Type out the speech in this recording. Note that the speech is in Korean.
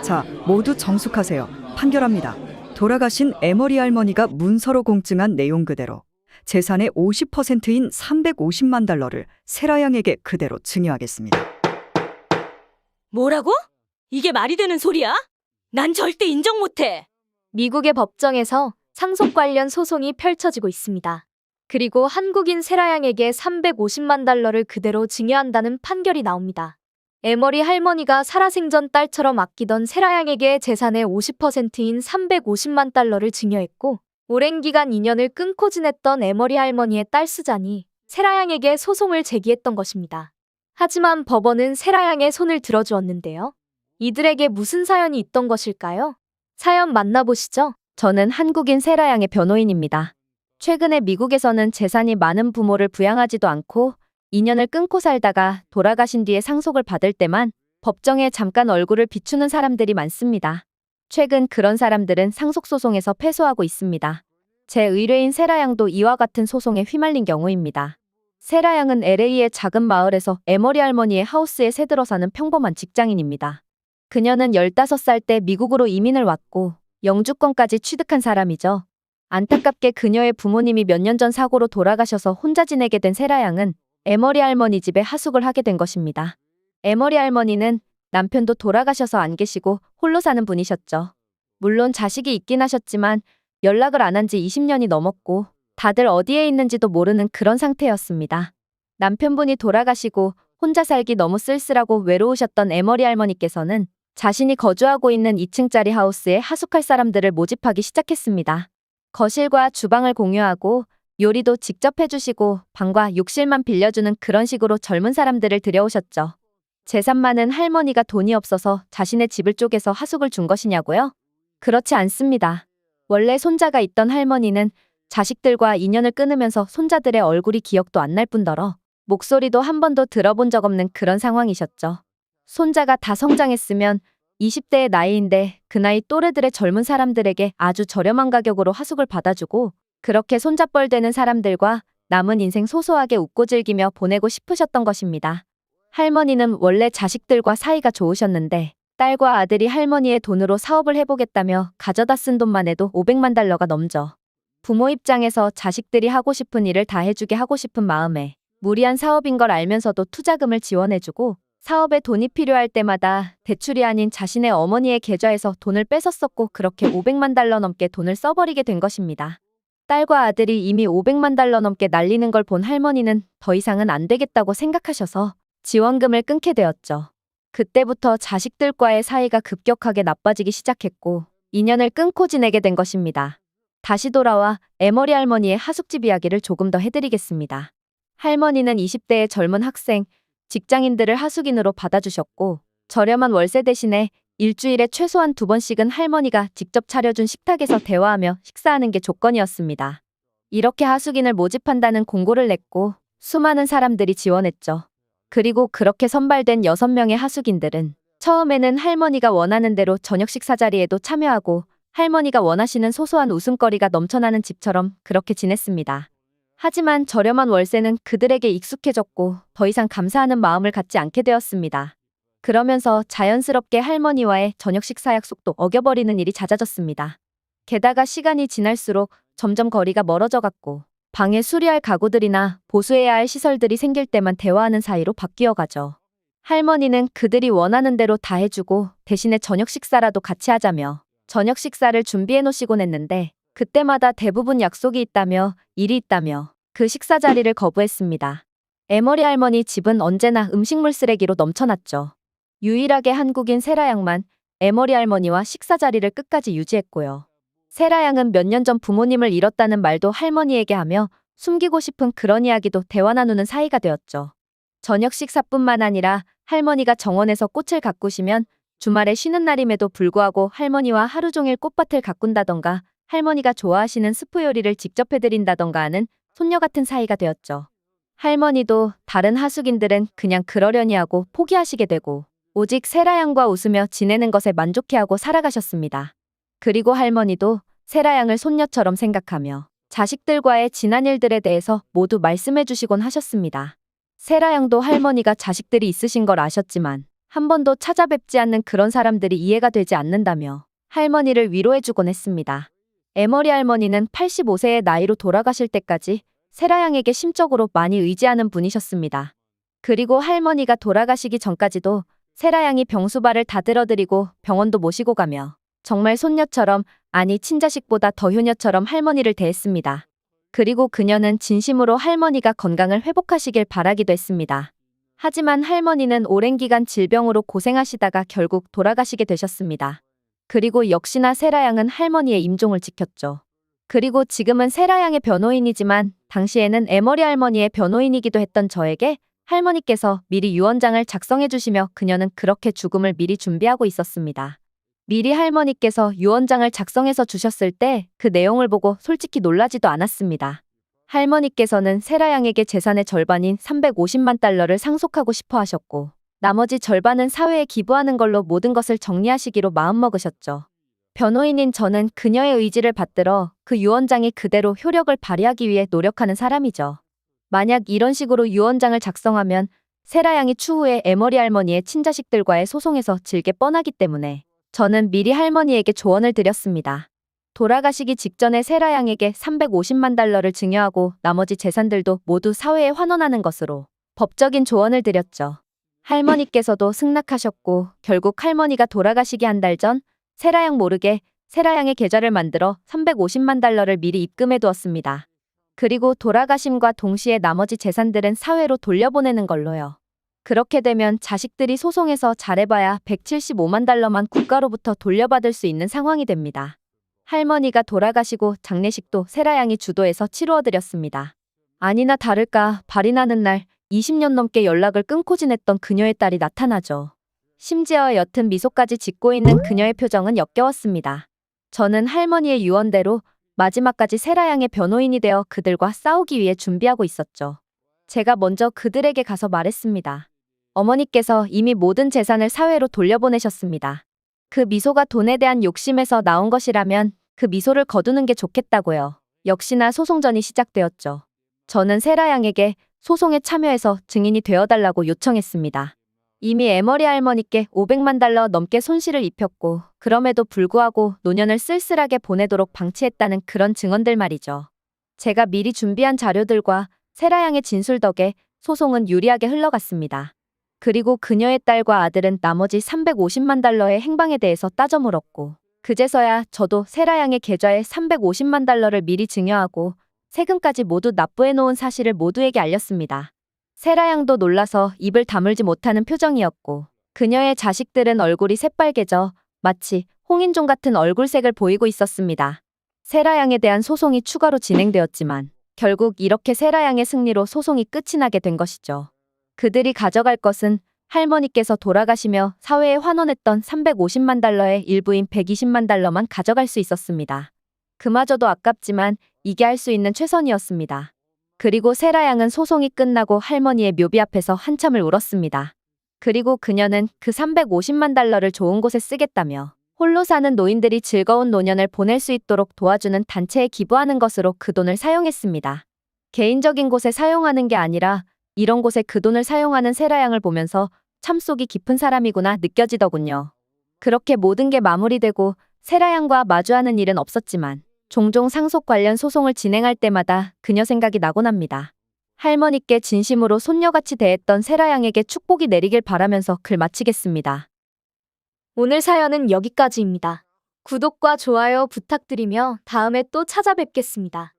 자, 모두 정숙하세요. 판결합니다. 돌아가신 에머리 할머니가 문서로 공증한 내용 그대로 재산의 50%인 350만 달러를 세라 양에게 그대로 증여하겠습니다. 뭐라고? 이게 말이 되는 소리야? 난 절대 인정 못해. 미국의 법정에서 상속 관련 소송이 펼쳐지고 있습니다. 그리고 한국인 세라양에게 350만 달러를 그대로 증여한다는 판결이 나옵니다. 에머리 할머니가 살아생전 딸처럼 아끼던 세라양에게 재산의 50%인 350만 달러를 증여했고, 오랜 기간 인연을 끊고 지냈던 에머리 할머니의 딸 수잔이 세라양에게 소송을 제기했던 것입니다. 하지만 법원은 세라양의 손을 들어주었는데요. 이들에게 무슨 사연이 있던 것일까요? 사연 만나보시죠. 저는 한국인 세라양의 변호인입니다. 최근에 미국에서는 재산이 많은 부모를 부양하지도 않고 인연을 끊고 살다가 돌아가신 뒤에 상속을 받을 때만 법정에 잠깐 얼굴을 비추는 사람들이 많습니다. 최근 그런 사람들은 상속소송에서 패소하고 있습니다. 제 의뢰인 세라양도 이와 같은 소송에 휘말린 경우입니다. 세라양은 LA의 작은 마을에서 에머리 할머니의 하우스에 새들어 사는 평범한 직장인입니다. 그녀는 15살 때 미국으로 이민을 왔고 영주권까지 취득한 사람이죠. 안타깝게 그녀의 부모님이 몇 년 전 사고로 돌아가셔서 혼자 지내게 된 세라양은 에머리 할머니 집에 하숙을 하게 된 것입니다. 에머리 할머니는 남편도 돌아가셔서 안 계시고 홀로 사는 분이셨죠. 물론 자식이 있긴 하셨지만 연락을 안 한 지 20년이 넘었고 다들 어디에 있는지도 모르는 그런 상태였습니다. 남편분이 돌아가시고 혼자 살기 너무 쓸쓸하고 외로우셨던 에머리 할머니께서는 자신이 거주하고 있는 2층짜리 하우스에 하숙할 사람들을 모집하기 시작했습니다. 거실과 주방을 공유하고 요리도 직접 해주시고 방과 욕실만 빌려주는 그런 식으로 젊은 사람들을 들여오셨죠. 재산 많은 할머니가 돈이 없어서 자신의 집을 쪼개서 하숙을 준 것이냐고요? 그렇지 않습니다. 원래 손자가 있던 할머니는 자식들과 인연을 끊으면서 손자들의 얼굴이 기억도 안 날 뿐더러 목소리도 한 번도 들어본 적 없는 그런 상황이셨죠. 손자가 다 성장했으면 20대의 나이인데 그 나이 또래들의 젊은 사람들에게 아주 저렴한 가격으로 하숙을 받아주고 그렇게 손자뻘 되는 사람들과 남은 인생 소소하게 웃고 즐기며 보내고 싶으셨던 것입니다. 할머니는 원래 자식들과 사이가 좋으셨는데 딸과 아들이 할머니의 돈으로 사업을 해보겠다며 가져다 쓴 돈만 해도 500만 달러가 넘죠. 부모 입장에서 자식들이 하고 싶은 일을 다 해주게 하고 싶은 마음에 무리한 사업인 걸 알면서도 투자금을 지원해주고 사업에 돈이 필요할 때마다 대출이 아닌 자신의 어머니의 계좌에서 돈을 뺏었었고 그렇게 500만 달러 넘게 돈을 써버리게 된 것입니다. 딸과 아들이 이미 500만 달러 넘게 날리는 걸 본 할머니는 더 이상은 안 되겠다고 생각하셔서 지원금을 끊게 되었죠. 그때부터 자식들과의 사이가 급격하게 나빠지기 시작했고 인연을 끊고 지내게 된 것입니다. 다시 돌아와 에머리 할머니의 하숙집 이야기를 조금 더 해드리겠습니다. 할머니는 20대의 젊은 학생, 직장인들을 하숙인으로 받아주셨고 저렴한 월세 대신에 일주일에 최소한 2번씩은 할머니가 직접 차려준 식탁에서 대화하며 식사하는 게 조건이었습니다. 이렇게 하숙인을 모집한다는 공고를 냈고 수많은 사람들이 지원했죠. 그리고 그렇게 선발된 6명의 하숙인들은 처음에는 할머니가 원하는 대로 저녁 식사 자리에도 참여하고 할머니가 원하시는 소소한 웃음거리가 넘쳐나는 집처럼 그렇게 지냈습니다. 하지만 저렴한 월세는 그들에게 익숙해졌고 더 이상 감사하는 마음을 갖지 않게 되었습니다. 그러면서 자연스럽게 할머니와의 저녁 식사 약속도 어겨버리는 일이 잦아졌습니다. 게다가 시간이 지날수록 점점 거리가 멀어져 갔고 방에 수리할 가구들이나 보수해야 할 시설들이 생길 때만 대화하는 사이로 바뀌어 가죠. 할머니는 그들이 원하는 대로 다 해주고 대신에 저녁 식사라도 같이 하자며 저녁 식사를 준비해 놓으시곤 했는데 그때마다 대부분 약속이 있다며 일이 있다며 그 식사 자리를 거부했습니다. 에머리 할머니 집은 언제나 음식물 쓰레기로 넘쳐났죠. 유일하게 한국인 세라양만 에머리 할머니와 식사 자리를 끝까지 유지했고요. 세라양은 몇 년 전 부모님을 잃었다는 말도 할머니에게 하며 숨기고 싶은 그런 이야기도 대화 나누는 사이가 되었죠. 저녁 식사뿐만 아니라 할머니가 정원에서 꽃을 가꾸시면 주말에 쉬는 날임에도 불구하고 할머니와 하루 종일 꽃밭을 가꾼다던가 할머니가 좋아하시는 스프 요리를 직접 해드린다던가 하는 손녀 같은 사이가 되었죠. 할머니도 다른 하숙인들은 그냥 그러려니 하고 포기하시게 되고 오직 세라양과 웃으며 지내는 것에 만족해하고 살아가셨습니다. 그리고 할머니도 세라양을 손녀처럼 생각하며 자식들과의 지난 일들에 대해서 모두 말씀해 주시곤 하셨습니다. 세라양도 할머니가 자식들이 있으신 걸 아셨지만 한 번도 찾아뵙지 않는 그런 사람들이 이해가 되지 않는다며 할머니를 위로해주곤 했습니다. 에머리 할머니는 85세의 나이로 돌아가실 때까지 세라양에게 심적으로 많이 의지하는 분이셨습니다. 그리고 할머니가 돌아가시기 전까지도 세라양이 병수발을 다 들어드리고 병원도 모시고 가며 정말 손녀처럼, 아니 친자식보다 더 효녀처럼 할머니를 대했습니다. 그리고 그녀는 진심으로 할머니가 건강을 회복하시길 바라기도 했습니다. 하지만 할머니는 오랜 기간 질병으로 고생하시다가 결국 돌아가시게 되셨습니다. 그리고 역시나 세라양은 할머니의 임종을 지켰죠. 그리고 지금은 세라양의 변호인이지만 당시에는 에머리 할머니의 변호인이기도 했던 저에게 할머니께서 미리 유언장을 작성해 주시며 그녀는 그렇게 죽음을 미리 준비하고 있었습니다. 미리 할머니께서 유언장을 작성해서 주셨을 때 그 내용을 보고 솔직히 놀라지도 않았습니다. 할머니께서는 세라양에게 재산의 절반인 350만 달러를 상속하고 싶어 하셨고 나머지 절반은 사회에 기부하는 걸로 모든 것을 정리하시기로 마음먹으셨죠. 변호인인 저는 그녀의 의지를 받들어 그 유언장이 그대로 효력을 발휘하기 위해 노력하는 사람이죠. 만약 이런 식으로 유언장을 작성하면 세라양이 추후에 에머리 할머니의 친자식들과의 소송에서 질게 뻔하기 때문에 저는 미리 할머니에게 조언을 드렸습니다. 돌아가시기 직전에 세라양에게 350만 달러를 증여하고 나머지 재산들도 모두 사회에 환원하는 것으로 법적인 조언을 드렸죠. 할머니께서도 승낙하셨고 결국 할머니가 돌아가시기 한 달 전 세라양 모르게 세라양의 계좌를 만들어 350만 달러를 미리 입금해 두었습니다. 그리고 돌아가심과 동시에 나머지 재산들은 사회로 돌려보내는 걸로요. 그렇게 되면 자식들이 소송에서 잘해봐야 175만 달러만 국가로부터 돌려받을 수 있는 상황이 됩니다. 할머니가 돌아가시고 장례식도 세라양이 주도해서 치루어드렸습니다. 아니나 다를까 발이 나는 날 20년 넘게 연락을 끊고 지냈던 그녀의 딸이 나타나죠. 심지어 옅은 미소까지 짓고 있는 그녀의 표정은 역겨웠습니다. 저는 할머니의 유언대로 마지막까지 세라양의 변호인이 되어 그들과 싸우기 위해 준비하고 있었죠. 제가 먼저 그들에게 가서 말했습니다. 어머니께서 이미 모든 재산을 사회로 돌려보내셨습니다. 그 미소가 돈에 대한 욕심에서 나온 것이라면 그 미소를 거두는 게 좋겠다고요. 역시나 소송전이 시작되었죠. 저는 세라양에게 소송에 참여해서 증인이 되어달라고 요청했습니다. 이미 에머리 할머니께 500만 달러 넘게 손실을 입혔고 그럼에도 불구하고 노년을 쓸쓸하게 보내도록 방치했다는 그런 증언들 말이죠. 제가 미리 준비한 자료들과 세라양의 진술 덕에 소송은 유리하게 흘러갔습니다. 그리고 그녀의 딸과 아들은 나머지 350만 달러의 행방에 대해서 따져 물었고 그제서야 저도 세라양의 계좌에 350만 달러를 미리 증여하고 세금까지 모두 납부해 놓은 사실을 모두에게 알렸습니다. 세라양도 놀라서 입을 다물지 못하는 표정이었고 그녀의 자식들은 얼굴이 새빨개져 마치 홍인종 같은 얼굴색을 보이고 있었습니다. 세라양에 대한 소송이 추가로 진행되었지만 결국 이렇게 세라양의 승리로 소송이 끝이 나게 된 것이죠. 그들이 가져갈 것은 할머니께서 돌아가시며 사회에 환원했던 350만 달러의 일부인 120만 달러만 가져갈 수 있었습니다. 그마저도 아깝지만 이게 할 수 있는 최선이었습니다. 그리고 세라양은 소송이 끝나고 할머니의 묘비 앞에서 한참을 울었습니다. 그리고 그녀는 그 350만 달러를 좋은 곳에 쓰겠다며 홀로 사는 노인들이 즐거운 노년을 보낼 수 있도록 도와주는 단체에 기부하는 것으로 그 돈을 사용했습니다. 개인적인 곳에 사용하는 게 아니라 이런 곳에 그 돈을 사용하는 세라양을 보면서 참 속이 깊은 사람이구나 느껴지더군요. 그렇게 모든 게 마무리되고 세라양과 마주하는 일은 없었지만 종종 상속 관련 소송을 진행할 때마다 그녀 생각이 나곤 합니다. 할머니께 진심으로 손녀같이 대했던 세라양에게 축복이 내리길 바라면서 글 마치겠습니다. 오늘 사연은 여기까지입니다. 구독과 좋아요 부탁드리며 다음에 또 찾아뵙겠습니다.